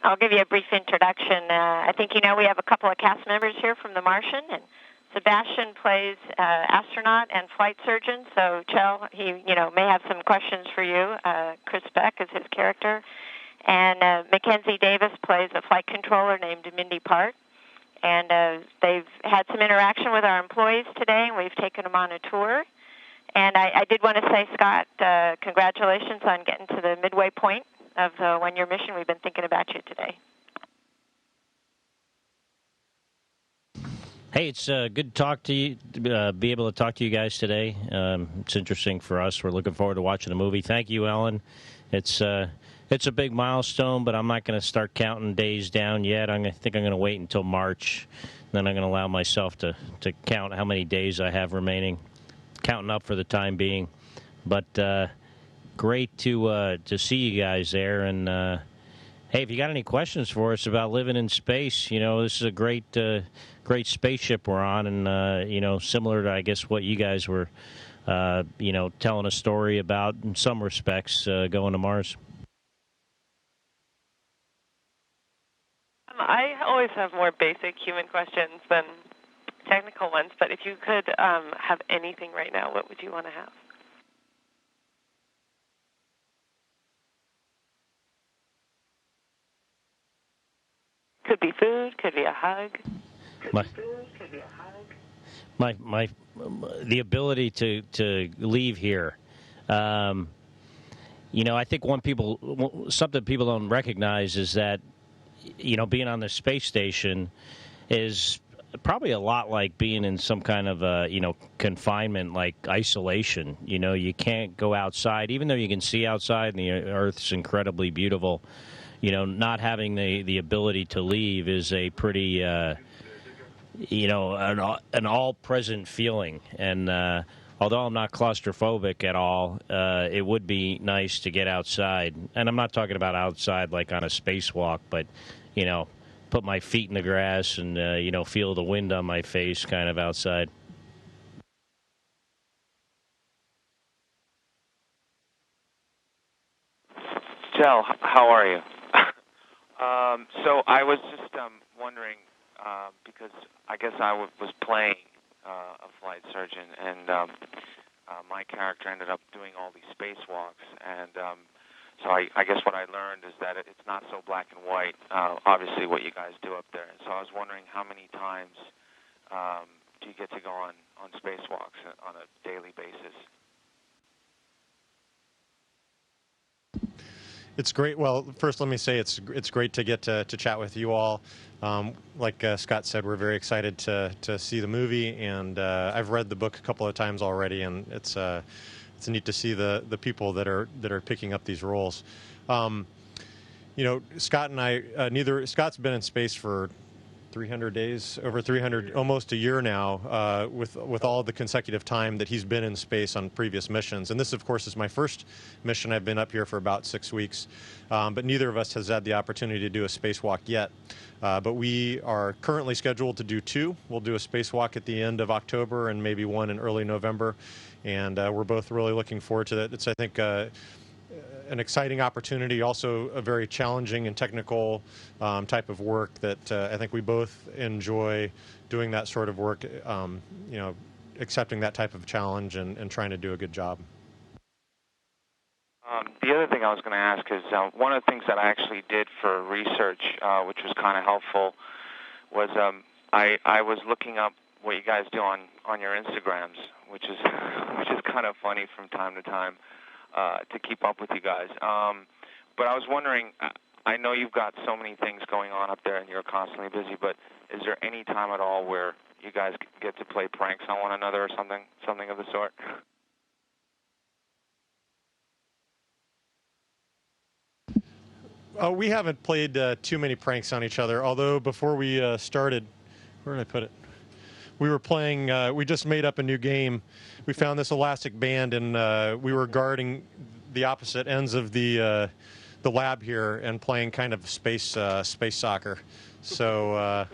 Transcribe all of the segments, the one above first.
I'll give you a brief introduction. I think you know we have a couple of cast members here from The Martian, and Sebastian plays astronaut and flight surgeon. So Kjell, he may have some questions for you. Chris Beck is his character, and Mackenzie Davis plays a flight controller named Mindy Part. And they've had some interaction with our employees today, and we've taken them on a tour. And I did want to say, Scott, congratulations on getting to the midway point of the one-year mission. We've been thinking about you today. Hey, it's good to talk to you, be able to talk to you guys today. It's interesting for us. We're looking forward to watching the movie. Thank you, Ellen. It's a big milestone, but I'm not going to start counting days down yet. I think I'm going to wait until March. Then I'm going to allow myself to count how many days I have remaining. Counting up for the time being. But great to see you guys there. And, hey, if you got any questions for us about living in space, this is a great spaceship we're on. And, similar to, I guess, what you guys were, telling a story about in some respects going to Mars. I always have more basic human questions than technical ones, but if you could have anything right now, what would you want to have? Could be food, could be a hug. The ability to leave here. I think something people don't recognize is that, being on the space station is probably a lot like being in some kind of, confinement, like isolation. You can't go outside, even though you can see outside and the Earth's incredibly beautiful. Not having the ability to leave is a pretty, an all-present feeling. And although I'm not claustrophobic at all, it would be nice to get outside. And I'm not talking about outside like on a spacewalk, but, put my feet in the grass and, feel the wind on my face kind of outside. Kjell, how are you? So I was just wondering, because I guess I was playing a flight surgeon, and my character ended up doing all these spacewalks, and so I guess what I learned is that it's not so black and white, obviously, what you guys do up there. And so I was wondering how many times do you get to go on spacewalks on a daily basis? It's great. Well, first let me say it's great to get to chat with you all. Like Scott said, we're very excited to see the movie, and I've read the book a couple of times already, and it's neat to see the people that are picking up these roles. Scott and I, Scott's been in space for 300 days, over 300, almost a year now, with all the consecutive time that he's been in space on previous missions. And this, of course, is my first mission. I've been up here for about 6 weeks, but neither of us has had the opportunity to do a spacewalk yet. But we are currently scheduled to do 2. We'll do a spacewalk at the end of October and maybe one in early November. And we're both really looking forward to that. It's, I think, an exciting opportunity, also a very challenging and technical type of work that I think we both enjoy doing that sort of work, accepting that type of challenge and trying to do a good job. The other thing I was going to ask is one of the things that I actually did for research, which was kind of helpful, was I was looking up what you guys do on your Instagrams, which is kind of funny from time to time. To keep up with you guys. But I was wondering, I know you've got so many things going on up there and you're constantly busy, but is there any time at all where you guys get to play pranks on one another or something of the sort? We haven't played too many pranks on each other, although before we started, where did I put it? We were playing, we just made up a new game. We found this elastic band, and we were guarding the opposite ends of the lab here and playing kind of space soccer. So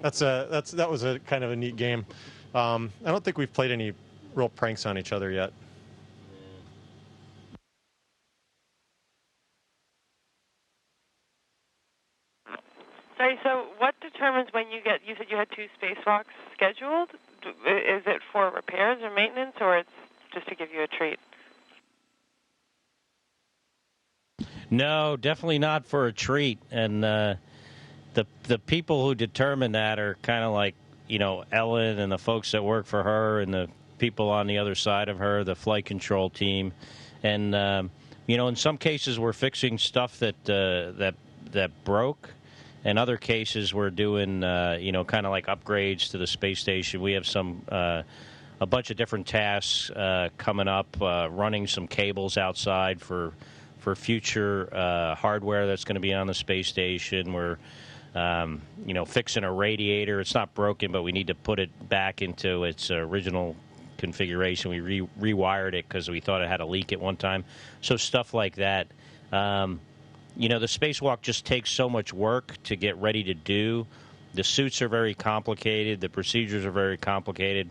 that was a kind of a neat game. I don't think we've played any real pranks on each other yet. Sorry, so what determines when you said you had 2 spacewalks scheduled? Is it for repairs or maintenance, or it's just to give you a treat? No, definitely not for a treat. And the people who determine that are kind of like, Ellen and the folks that work for her and the people on the other side of her, the flight control team. And, in some cases we're fixing stuff that broke. In other cases, we're doing, kind of like upgrades to the space station. We have a bunch of different tasks coming up, running some cables outside for future hardware that's going to be on the space station. We're, fixing a radiator. It's not broken, but we need to put it back into its original configuration. We rewired it because we thought it had a leak at one time. So stuff like that. The spacewalk just takes so much work to get ready to do. The suits are very complicated. The procedures are very complicated.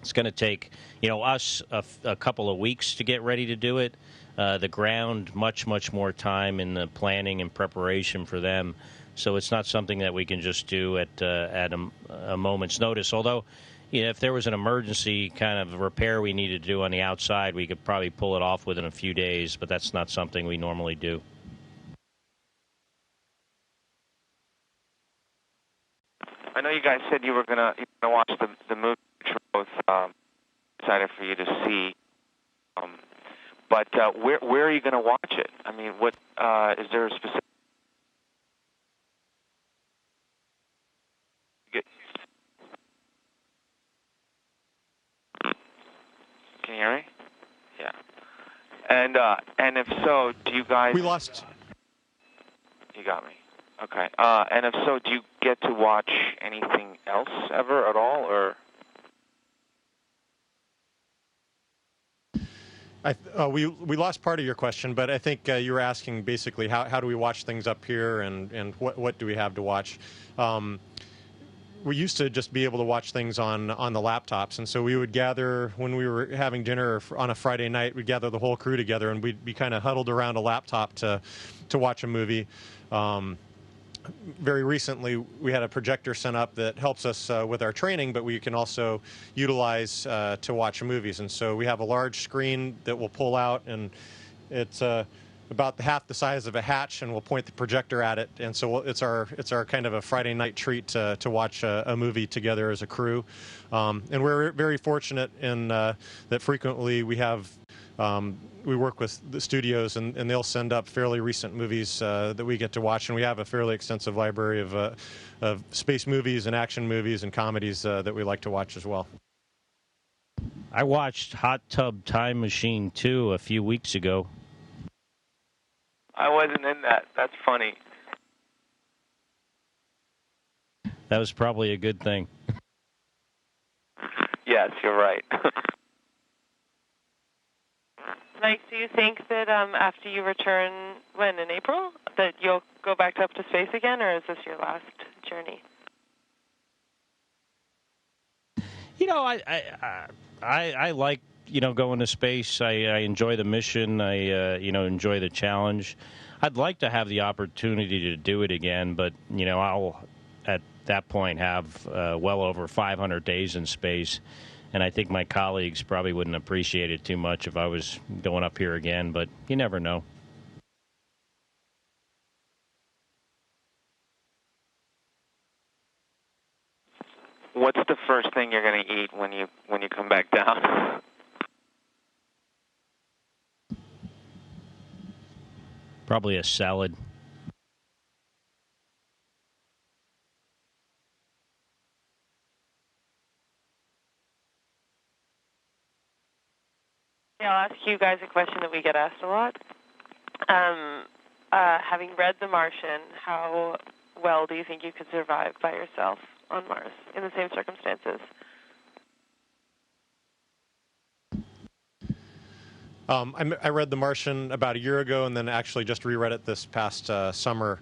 It's going to take, us a couple of weeks to get ready to do it. The ground, much, much more time in the planning and preparation for them. So it's not something that we can just do at a moment's notice. Although, if there was an emergency kind of repair we needed to do on the outside, we could probably pull it off within a few days, but that's not something we normally do. I know you guys said you were gonna watch the movie, which we're both excited for you to see. But where are you going to watch it? I mean, what is there a specific? Can you hear me? Yeah. And if so, do you guys? We lost. You got me. Okay. And if so, do you get to watch anything else ever at all, or? We lost part of your question, but I think you were asking basically how do we watch things up here and what do we have to watch. We used to just be able to watch things on the laptops, and so we would gather when we were having dinner on a Friday night. We'd gather the whole crew together, and we'd be kind of huddled around a laptop to watch a movie. Very recently, we had a projector sent up that helps us with our training, but we can also utilize to watch movies. And so we have a large screen that we'll pull out, and it's about half the size of a hatch, and we'll point the projector at it. And so it's our kind of a Friday night treat to watch a movie together as a crew. And we're very fortunate in that frequently we have. We work with the studios, and they'll send up fairly recent movies that we get to watch, and we have a fairly extensive library of space movies and action movies and comedies that we like to watch as well. I watched Hot Tub Time Machine 2 a few weeks ago. I wasn't in that. That's funny. That was probably a good thing. Yes, you're right. Mike, do you think that after you return, in April, that you'll go back up to space again, or is this your last journey? I like, going to space. I enjoy the mission. I, enjoy the challenge. I'd like to have the opportunity to do it again, but, I'll, at that point, have well over 500 days in space. And I think my colleagues probably wouldn't appreciate it too much if I was going up here again, but you never know. What's the first thing you're going to eat when you come back down? Probably a salad. Yeah, I'll ask you guys a question that we get asked a lot. Having read The Martian, how well do you think you could survive by yourself on Mars in the same circumstances? I read The Martian about a year ago and then actually just reread it this past summer.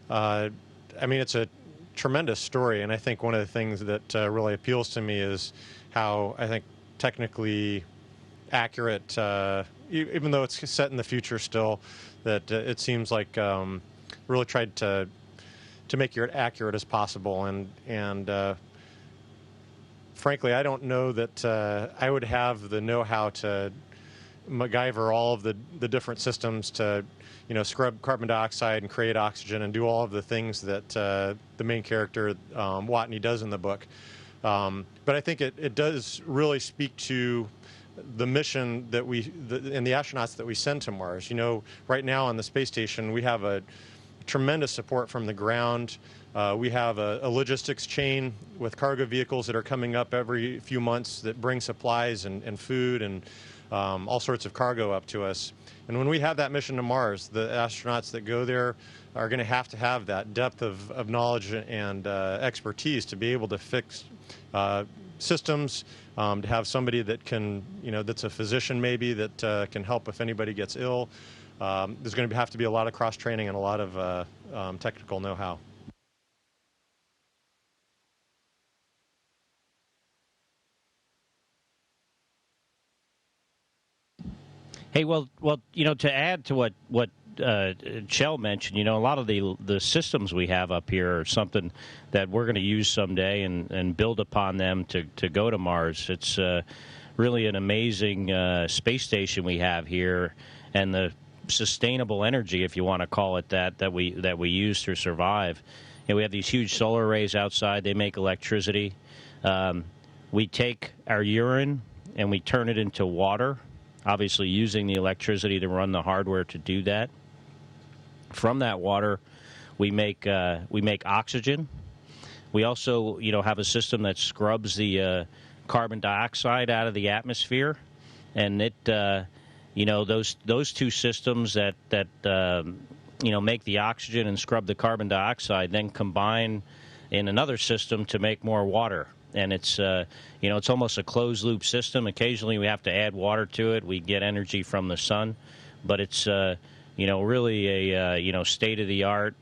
It's a tremendous story, and I think one of the things that really appeals to me is how I think technically accurate, even though it's set in the future still, that it seems like really tried to make it accurate as possible. And frankly, I don't know that I would have the know-how to MacGyver all of the different systems to, scrub carbon dioxide and create oxygen and do all of the things that the main character, Watney, does in the book. But I think it does really speak to the mission that and the astronauts that we send to Mars. Right now on the space station, we have a tremendous support from the ground. We have a logistics chain with cargo vehicles that are coming up every few months that bring supplies and food and all sorts of cargo up to us. And when we have that mission to Mars, the astronauts that go there are going to have that depth of knowledge and expertise to be able to fix systems, to have somebody that can, that's a physician maybe that can help if anybody gets ill. There's going to have to be a lot of cross-training and a lot of technical know-how. Hey, well, to add to what Kjell mentioned, a lot of the systems we have up here are something that we're going to use someday and build upon them to go to Mars. It's really an amazing space station we have here, and the sustainable energy, if you want to call it that we use to survive. We have these huge solar arrays outside. They make electricity. We take our urine and we turn it into water, obviously using the electricity to run the hardware to do that. From that water, we make oxygen. We also, have a system that scrubs the carbon dioxide out of the atmosphere, and it, those two systems that make the oxygen and scrub the carbon dioxide, then combine in another system to make more water. And it's it's almost a closed loop system. Occasionally we have to add water to it. We get energy from the sun, but it's really a state of the art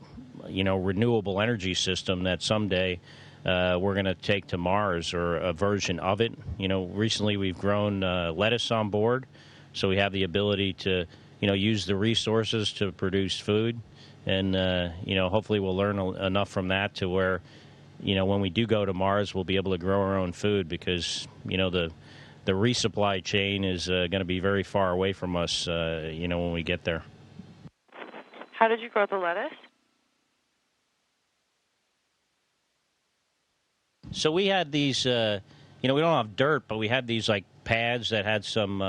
renewable energy system that someday we're going to take to Mars, or a version of it. Recently we've grown lettuce on board, so we have the ability to use the resources to produce food, and hopefully we'll learn enough from that to where when we do go to Mars, we'll be able to grow our own food, because, the resupply chain is going to be very far away from us, when we get there. How did you grow the lettuce? So we had these, we don't have dirt, but we had these, like, pads that had some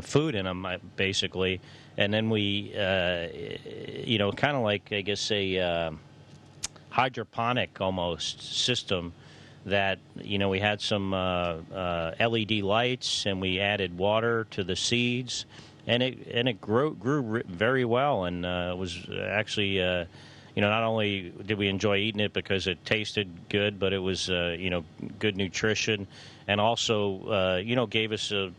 food in them, basically. And then we, kind of like, I guess, a hydroponic almost system that we had some LED lights, and we added water to the seeds, and it grew very well, and it was actually not only did we enjoy eating it because it tasted good, but it was good nutrition, and also gave us a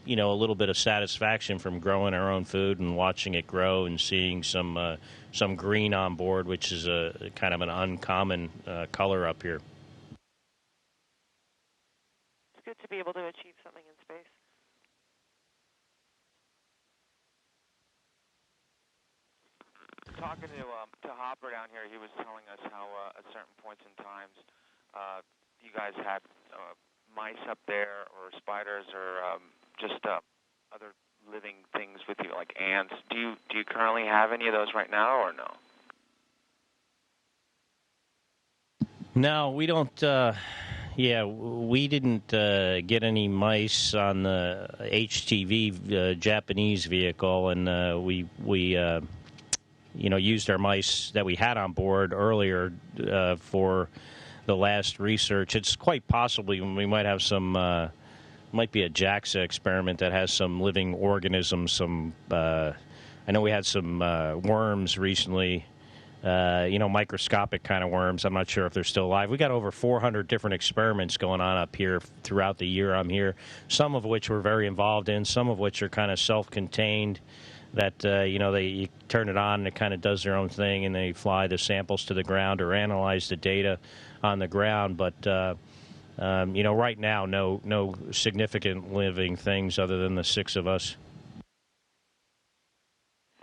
little bit of satisfaction from growing our own food and watching it grow and seeing some green on board, which is a kind of an uncommon color up here. It's good to be able to achieve something in space. Talking to Hopper down here, he was telling us how at certain points in times you guys had mice up there, or spiders, or just other living things with you, like ants. Do you currently have any of those right now, or no? No, we don't. We didn't get any mice on the HTV Japanese vehicle, and we used our mice that we had on board earlier for the last research. It's quite possibly we might have some, might be a JAXA experiment that has some living organisms. I know we had some worms recently, microscopic kind of worms. I'm not sure if they're still alive. We got over 400 different experiments going on up here throughout the year I'm here, some of which we're very involved in, some of which are kind of self-contained, that, you turn it on and it kind of does their own thing, and they fly the samples to the ground or analyze the data on the ground. But, right now, no significant living things other than the 6 of us.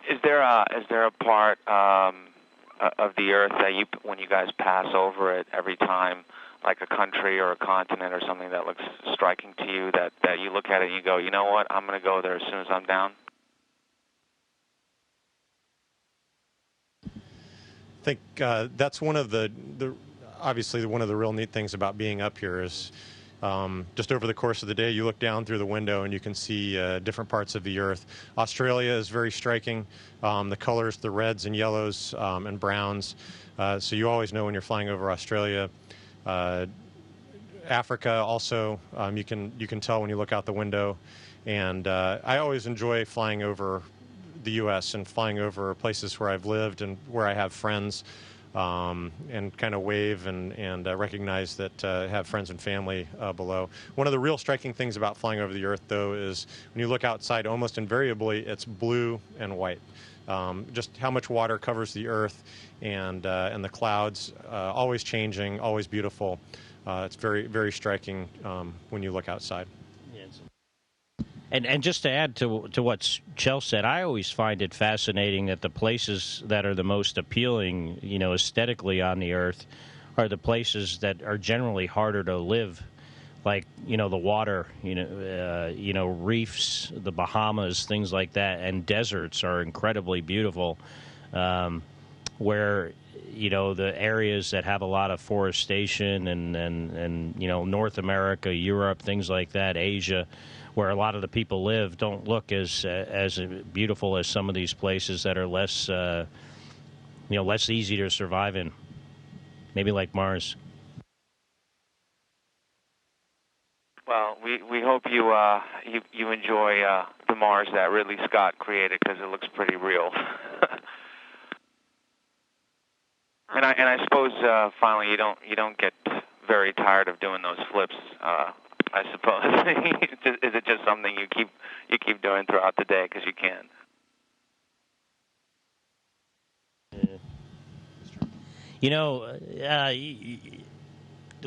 Is there a part of the Earth that when you guys pass over it every time, like a country or a continent or something that looks striking to you, that you look at it and you go, you know what, I'm going to go there as soon as I'm down? I think that's one of obviously one of the real neat things about being up here is just over the course of the day, you look down through the window and you can see different parts of the Earth. Australia is very striking. The colors, the reds and yellows and browns. So you always know when you're flying over Australia. Africa also, you can tell when you look out the window. And I always enjoy flying over the U.S. and flying over places where I've lived and where I have friends, and kind of wave and recognize that I have friends and family below. One of the real striking things about flying over the Earth, though, is when you look outside, almost invariably it's blue and white. Just how much water covers the Earth, and the clouds, always changing, always beautiful. It's very, very striking when you look outside. And just to add to what Kjell said, I always find it fascinating that the places that are the most appealing, aesthetically on the Earth, are the places that are generally harder to live, like the water, reefs, the Bahamas, things like that, and deserts are incredibly beautiful, where the areas that have a lot of forestation and North America, Europe, things like that, Asia, where a lot of the people live, don't look as beautiful as some of these places that are less less easy to survive in, maybe like Mars. Well, we hope you enjoy the Mars that Ridley Scott created, because it looks pretty real. And I suppose finally you don't get very tired of doing those flips. I suppose. Is it just something you keep doing throughout the day because you can?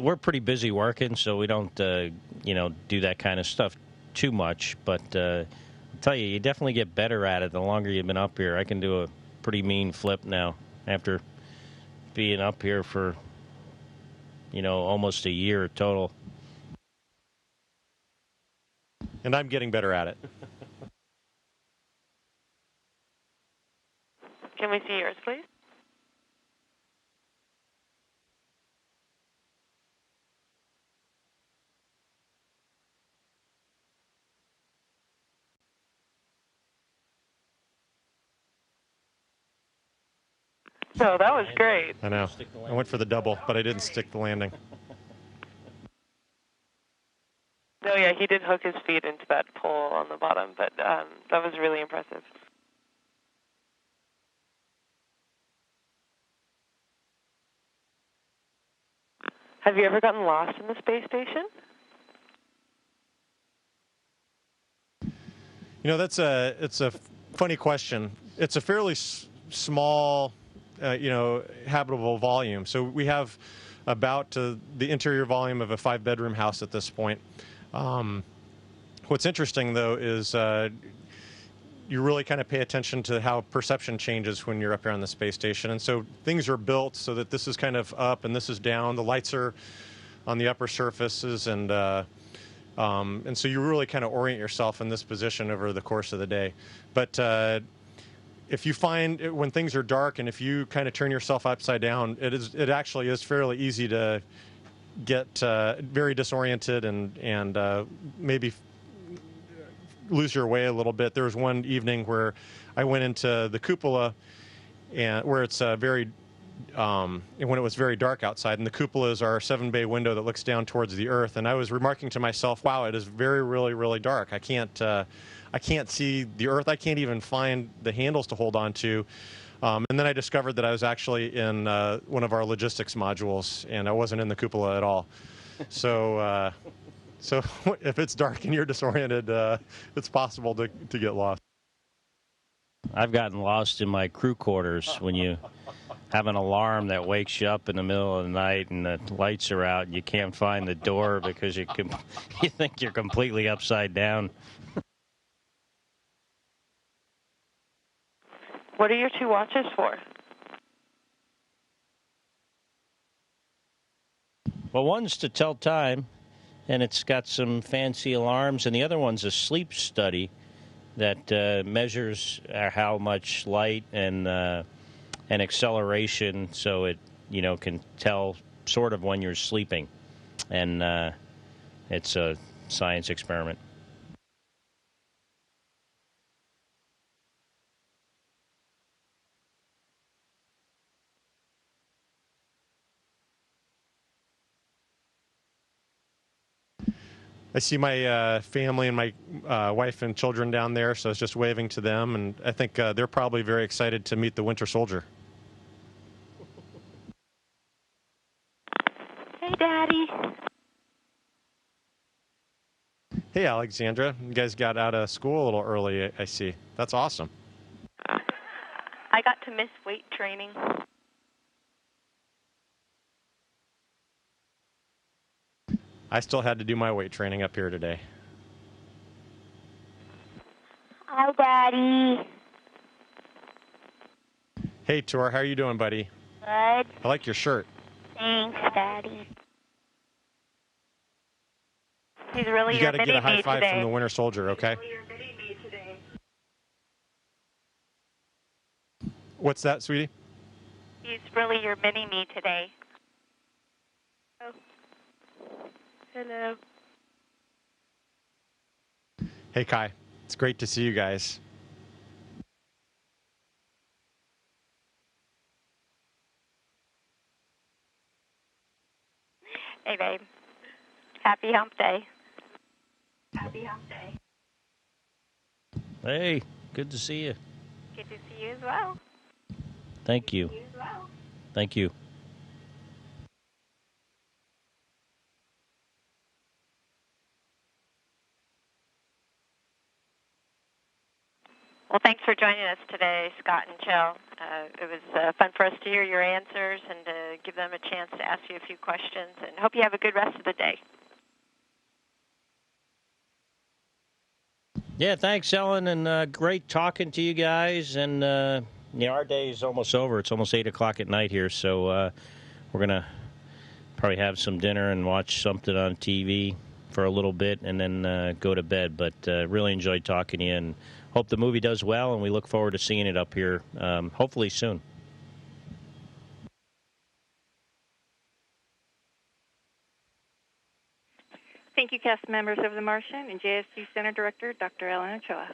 We're pretty busy working, so we don't do that kind of stuff too much. But I'll tell you definitely get better at it the longer you've been up here. I can do a pretty mean flip now after being up here for almost a year total. And I'm getting better at it. Can we see yours, please? No, that was great. I know. I went for the double, but I didn't stick the landing. No, yeah, he did hook his feet into that pole on the bottom, but that was really impressive. Have you ever gotten lost in the space station? It's a funny question. It's a fairly small, habitable volume. So we have about the interior volume of a 5-bedroom house at this point. What's interesting, though, is you really kind of pay attention to how perception changes when you're up here on the space station. And so things are built so that this is kind of up and this is down. The lights are on the upper surfaces, and so you really kind of orient yourself in this position over the course of the day. But if you find when things are dark and if you kind of turn yourself upside down, it actually is fairly easy to get very disoriented and maybe lose your way a little bit. There was one evening where I went into the cupola, and where it's when it was very dark outside, and the cupola is our 7-bay window that looks down towards the Earth. And I was remarking to myself, "Wow, it is really, really dark. I can't see the Earth. I can't even find the handles to hold on to." And then I discovered that I was actually in one of our logistics modules, and I wasn't in the cupola at all. So if it's dark and you're disoriented, it's possible to get lost. I've gotten lost in my crew quarters when you have an alarm that wakes you up in the middle of the night and the lights are out and you can't find the door because you think you're completely upside down. What are your two watches for? Well, one's to tell time, and it's got some fancy alarms, and the other one's a sleep study that measures how much light and acceleration, so it can tell sort of when you're sleeping, and it's a science experiment. I see my family and my wife and children down there, so I was just waving to them, and I think they're probably very excited to meet the Winter Soldier. Hey, Daddy. Hey, Alexandra. You guys got out of school a little early, I see. That's awesome. I got to miss weight training. I still had to do my weight training up here today. Hi, Daddy. Hey, Tor, how are you doing, buddy? Good. I like your shirt. Thanks, Daddy. He's really You your got to get a high five today. from the Winter Soldier, okay? What's that, sweetie? He's really your mini-me today. Oh. Hello. Hey, Kai. It's great to see you guys. Hey, babe. Happy hump day. Happy hump day. Hey, good to see you. Good to see you as well. Thank you. Thank you. Well, thanks for joining us today, Scott and Kjell. It was fun for us to hear your answers and to give them a chance to ask you a few questions, and hope you have a good rest of the day. Yeah, thanks, Ellen, and great talking to you guys. And our day is almost over. It's almost 8 o'clock at night here, so we're going to probably have some dinner and watch something on TV for a little bit and then go to bed. But really enjoyed talking to you and hope the movie does well, and we look forward to seeing it up here hopefully soon. Thank you, cast members of The Martian and JSC Center Director Dr. Ellen Ochoa.